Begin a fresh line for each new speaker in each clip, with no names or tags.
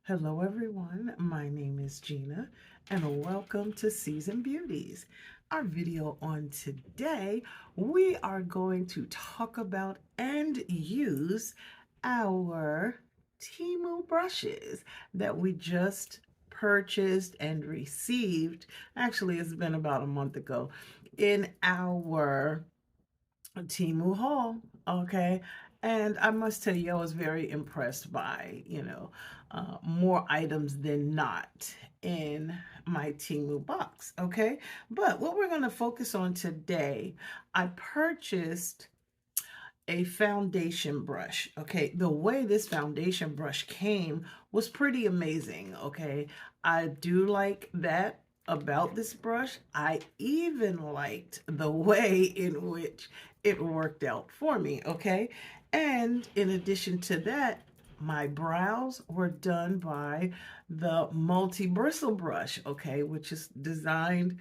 Hello everyone, my name is Gina and welcome to Season Beauties. Our video on today, we are going to talk about and use our TEMU brushes that we just purchased and received. Actually, it's been about a month ago in our TEMU haul, okay? And I must tell you, I was very impressed by, more items than not in my TEMU box, okay? But what we're going to focus on today, I purchased a foundation brush, okay? The way this foundation brush came was pretty amazing, okay? I do like that about this brush. I even liked the way in which it worked out for me, okay? And in addition to that, my brows were done by the multi-bristle brush, okay, which is designed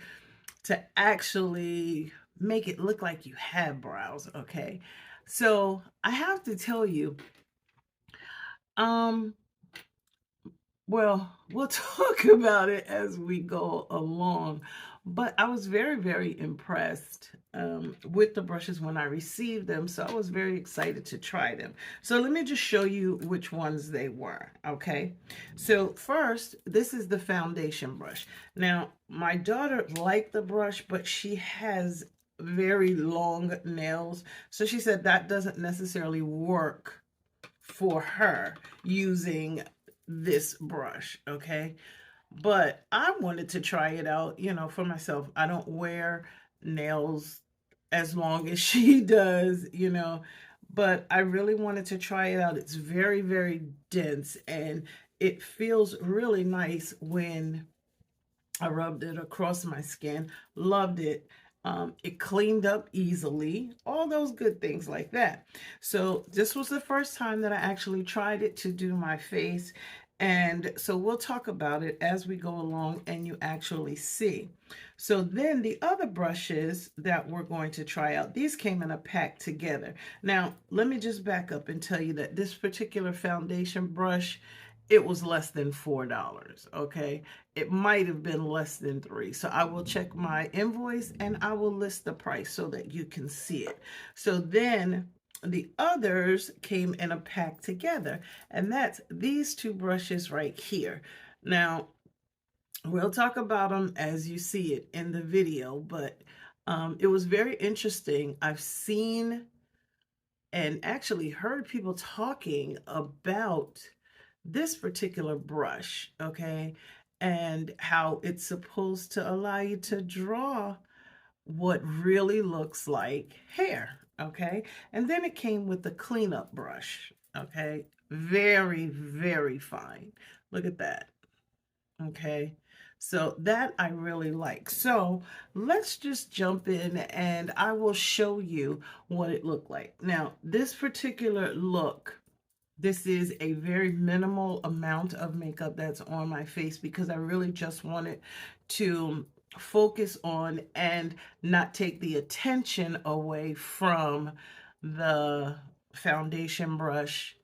to actually make it look like you have brows, okay? So I have to tell you, um, well, we'll talk about it as we go along. But I was very, very impressed with the brushes when I received them. So I was very excited to try them. So let me just show you which ones they were. Okay. So first, this is the foundation brush. Now, my daughter liked the brush, but she has very long nails. So she said that doesn't necessarily work for her using this brush, okay? But I wanted to try it out, for myself. I don't wear nails as long as she does, but I really wanted to try it out. It's very, very dense and it feels really nice when I rubbed it across my skin. Loved it. It cleaned up easily, all those good things like that. So this was the first time that I actually tried it to do my face. And so we'll talk about it as we go along and you actually see. So then the other brushes that we're going to try out, these came in a pack together. Now, let me just back up and tell you that this particular foundation brush, it was less than $4, okay? It might have been less than 3. So I will check my invoice and I will list the price so that you can see it. So then the others came in a pack together, and that's these two brushes right here. Now, we'll talk about them as you see it in the video, but it was very interesting. I've seen and actually heard people talking about this particular brush, okay, and how it's supposed to allow you to draw what really looks like hair, okay? And then it came with the cleanup brush, okay? Very, very fine. Look at that, okay? So that I really like. So let's just jump in and I will show you what it looked like. Now, this particular look, this is a very minimal amount of makeup that's on my face because I really just wanted to focus on and not take the attention away from the foundation brush,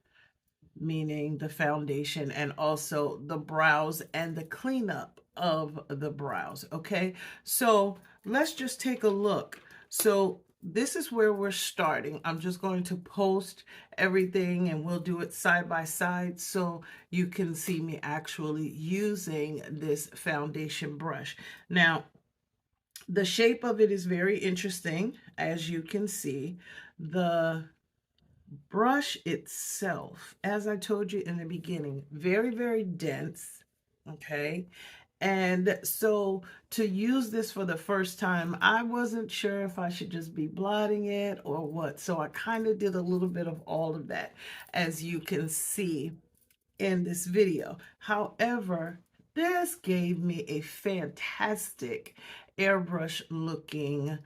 meaning the foundation, and also the brows and the cleanup of the brows. Okay, so let's just take a look. So this is where we're starting. I'm just going to post everything and we'll do it side by side so you can see me actually using this foundation brush. Now, the shape of it is very interesting, as you can see. The brush itself, as I told you in the beginning, very, very dense, okay? And so to use this for the first time, I wasn't sure if I should just be blotting it or what. So I kind of did a little bit of all of that, as you can see in this video. However, this gave me a fantastic airbrush looking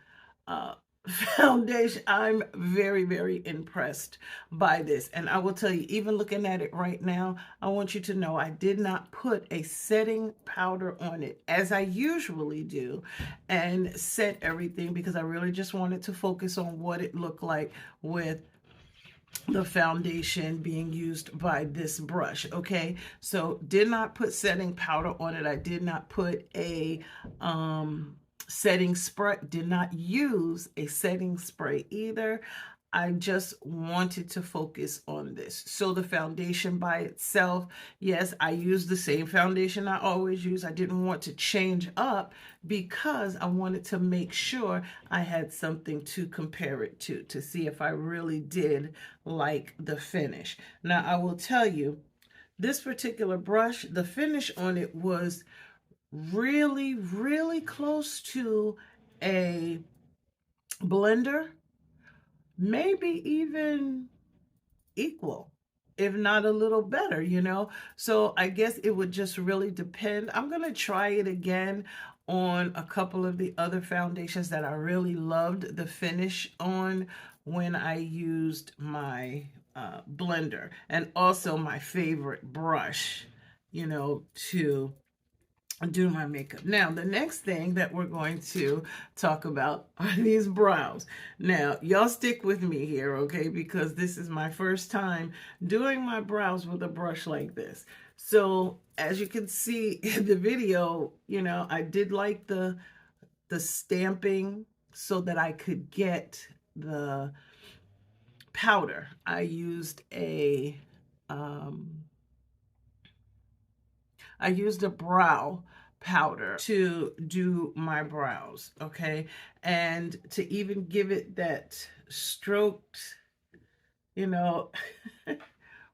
foundation. I'm very, very impressed by this. And I will tell you, even looking at it right now, I want you to know I did not put a setting powder on it as I usually do and set everything because I really just wanted to focus on what it looked like with the foundation being used by this brush. Okay, so did not put setting powder on it. I did not put a setting spray, did not use a setting spray either. I just wanted to focus on this. So the foundation by itself, yes, I used the same foundation I always use. I didn't want to change up because I wanted to make sure I had something to compare it to see if I really did like the finish. Now, I will tell you, this particular brush, the finish on it was really, really close to a blender, maybe even equal, if not a little better, you know? So I guess it would just really depend. I'm going to try it again on a couple of the other foundations that I really loved the finish on when I used my blender, and also my favorite brush, you know, to do my makeup. Now, the next thing that we're going to talk about are these brows. Now, y'all stick with me here, okay? Because this is my first time doing my brows with a brush like this. So, as you can see in the video, you know, I did like the stamping so that I could get the powder. I used a brow powder to do my brows, okay? And to even give it that stroked, you know,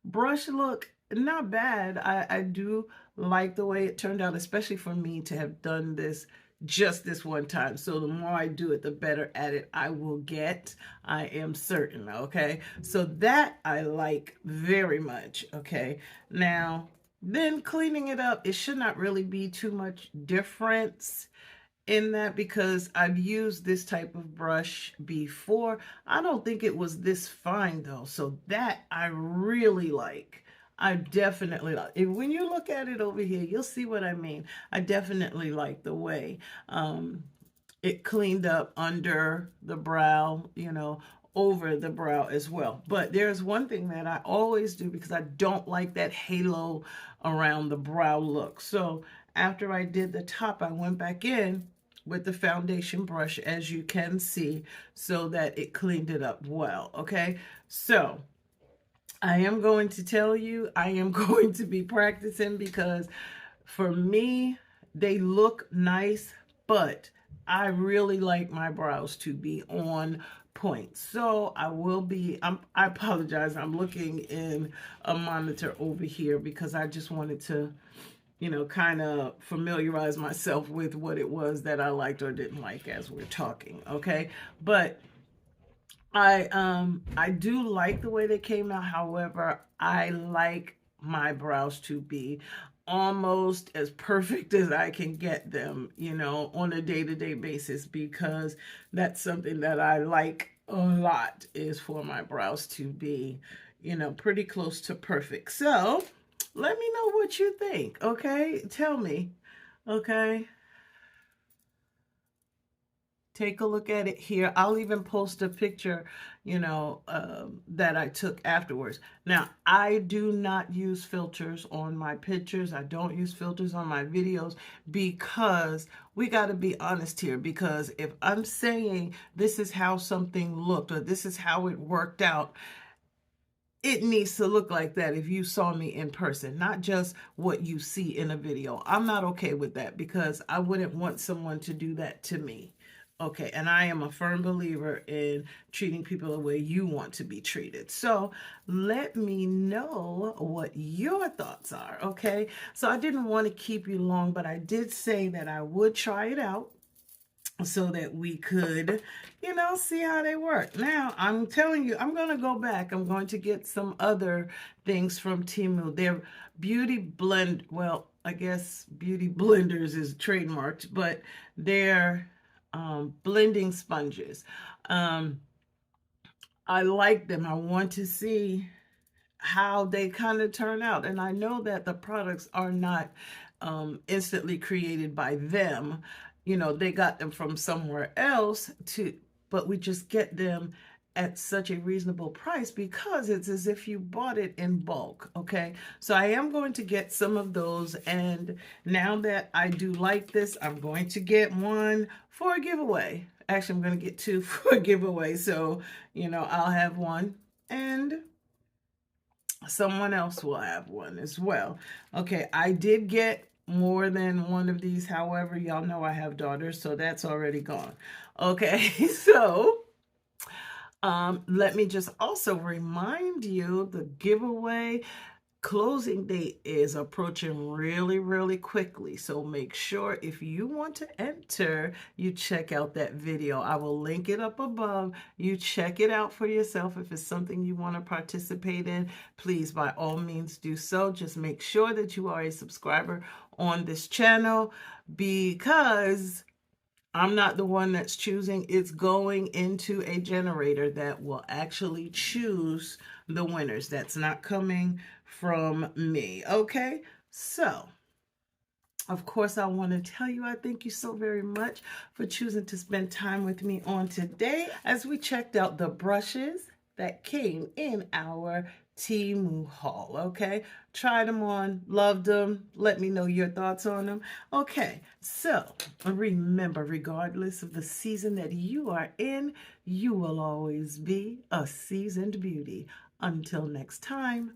brush look, not bad. I do like the way it turned out, especially for me to have done this just this one time. So the more I do it, the better at it I will get. I am certain, okay? So that I like very much, okay? Now, then cleaning it up, it should not really be too much difference in that because I've used this type of brush before. I don't think it was this fine though, so that I really like. I definitely like it. When you look at it over here, you'll see what I mean. I definitely like the way it cleaned up under the brow, you know, over the brow as well. But there's one thing that I always do because I don't like that halo around the brow look. So after I did the top, I went back in with the foundation brush, as you can see, so that it cleaned it up well, okay? So I am going to tell you, I am going to be practicing because for me, they look nice, but I really like my brows to be on point. So I will be, I apologize, I'm looking in a monitor over here because I just wanted to, you know, kind of familiarize myself with what it was that I liked or didn't like as we're talking, okay? But I do like the way they came out. However, I like my brows to be almost as perfect as I can get them, you know, on a day-to-day basis, because that's something that I like a lot, is for my brows to be, you know, pretty close to perfect. So let me know what you think, okay? Tell me, okay? Take a look at it here. I'll even post a picture, you know, that I took afterwards. Now, I do not use filters on my pictures. I don't use filters on my videos because we got to be honest here. Because if I'm saying this is how something looked or this is how it worked out, it needs to look like that if you saw me in person, not just what you see in a video. I'm not okay with that because I wouldn't want someone to do that to me. Okay, and I am a firm believer in treating people the way you want to be treated. So let me know what your thoughts are, okay? So I didn't want to keep you long, but I did say that I would try it out so that we could, you know, see how they work. Now, I'm telling you, I'm going to go back. I'm going to get some other things from TEMU. Their beauty blend, well, I guess beauty blenders is trademarked, but they're blending sponges. I like them. I want to see how they kind of turn out. And I know that the products are not instantly created by them. You know, they got them from somewhere else, but we just get them at such a reasonable price because it's as if you bought it in bulk. Okay, so I am going to get some of those, and now that I do like this, I'm going to get one for a giveaway. Actually, I'm going to get two for a giveaway, so I'll have one and someone else will have one as well. Okay, I did get more than one of these. However, y'all know I have daughters, so that's already gone. Okay, so let me just also remind you the giveaway closing date is approaching really, really quickly. So make sure if you want to enter, you check out that video. I will link it up above. You check it out for yourself. If it's something you want to participate in, please, by all means, do so. Just make sure that you are a subscriber on this channel because I'm not the one that's choosing. It's going into a generator that will actually choose the winners. That's not coming from me. Okay, so of course, I want to tell you I thank you so very much for choosing to spend time with me on today as we checked out the brushes that came in our TEMU haul. Okay, tried them on, loved them. Let me know your thoughts on them. Okay, so remember, regardless of the season that you are in, you will always be a seasoned beauty. Until next time.